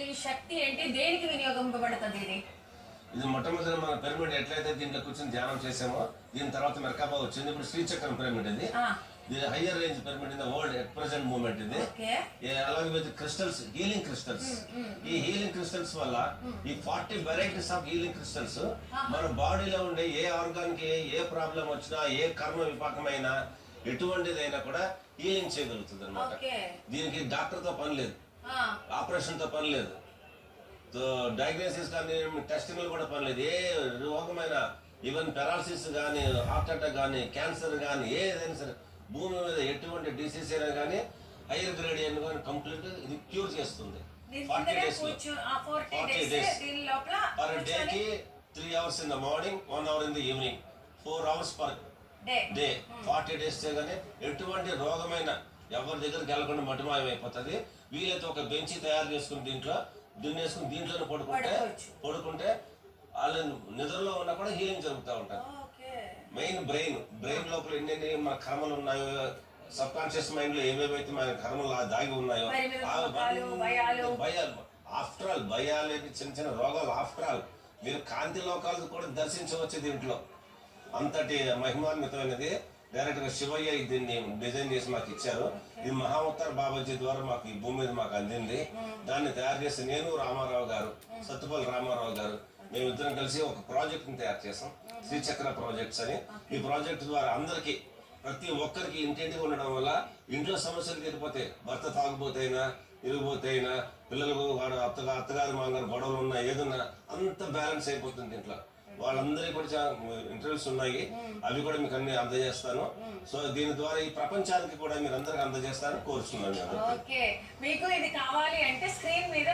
ఈ శక్తి ఏంటి, దేనికి వినియోగింపబడుతుంది ఇది? ఇది మొట్టమొదటి మన పిరమిడ్ ఎట్లయితే దీంట్లో కూర్చొని ధ్యానం చేసామో దీని తర్వాత మెర్కాబా వచ్చింది. ఇప్పుడు శ్రీచక్రం పిరమిడ్ ఇది. ఇది higher range pyramid in the world at present moment ఇది. అలాగే విత్ క్రిస్టల్స్, హీలింగ్ క్రిస్టల్స్. ఈ హీలింగ్ క్రిస్టల్స్ వల్ల ఈ 40 వెరైటీస్ ఆఫ్ హీలింగ్ క్రిస్టల్స్ మన బాడీలో ఉండే ఏ ఆర్గాన్ కి ఏ ప్రాబ్లం వచ్చినా, ఏ కర్మ విపాకమైనా, ఎటువంటిదైనా కూడా హీలింగ్ చేయగలుగుతుంది అనమాట. దీనికి డాక్టర్ తో పని లేదు, ఆపరేషన్ తో పని లేదు, డయాగ్నోసిస్ కానీ టెస్టింగ్ కూడా పని లేదు. ఏ రోగమైనా, ఈవెన్ పెరాలసిస్ కానీ, హార్ట్ అటాక్ కానీ, క్యాన్సర్ కానీ, ఏదైనా సరే భూమి మీద ఎటువంటి డిసీజ్ అయినా కానీ హైయర్ గ్రేడ్ అయినా కానీ కంప్లీట్ ఇది క్యూర్ చేస్తుంది. 40 days పర్ డేకి 3 hours in the morning, 1 hour in the evening, 4 hours per day. 40 days చేయగానే ఎటువంటి రోగమైన ఎవరి దగ్గరికి వెళ్ళకుండా మటుమాయం అయిపోతుంది. వీలైతే ఒక బెంచి తయారు చేసుకుని దీంట్లో దున్నేసుకుని దీంట్లోనే పడుకుంటే వాళ్ళు నిద్రలో ఉన్నా కూడా హీలింగ్ జరుగుతూ ఉంటారు. మెయిన్ బ్రెయిన్ లోపల ఎన్ని మన కర్మలు ఉన్నాయో, సబ్ కాన్షియస్ మైండ్ లో ఏవేవైతే మన కర్మలు దాగి ఉన్నాయో, భయాలు, ఆఫ్టర్ ఆల్ భయాలు, చిన్న చిన్న రోగాలు, ఆఫ్టర్ ఆల్ మీరు కాంతి లోకాలు కూడా దర్శించవచ్చు దీంట్లో. అంతటి మహిమాన్వితమైనది. డైరెక్ట్ గా శివయ్య దీన్ని డిజైన్ చేసి మాకు ఇచ్చారు. ఇది మహావతార్ బాబాజీ ద్వారా మాకు ఈ భూమి మీద మాకు అందింది. దాన్ని తయారు చేసి నేను, రామారావు గారు, సత్తుపల్లి రామారావు గారు, మేమిద్దరం కలిసి ఒక ప్రాజెక్ట్ ని తయారు చేసాం, శ్రీచక్ర ప్రాజెక్ట్స్ అని. ఈ ప్రాజెక్ట్ ద్వారా అందరికి, ప్రతి ఒక్కరికి ఇంటింటికి ఉండడం వల్ల ఇంట్లో సమస్యలు తీరిపోతాయి. భర్త తాగుపోతైనా, ఇరిగిపోతైనా, పిల్లలకు వాడు అత్తగారు మామగారు గొడవలు ఉన్నా, ఏదన్నా అంత బ్యాలెన్స్ అయిపోతుంది ఇంట్లో. వాళ్ళందరికీ కూడా చాలా ఇంటర్వ్యూస్ ఉన్నాయి, అవి కూడా మీకు అన్ని అందజేస్తాను. సో దీని ద్వారా ఈ ప్రపంచానికి కూడా మీరు అందరికి అందజేస్తారని కోరుతున్నాను. ఓకే, మీకు ఇది కావాలి అంటే స్క్రీన్ మీద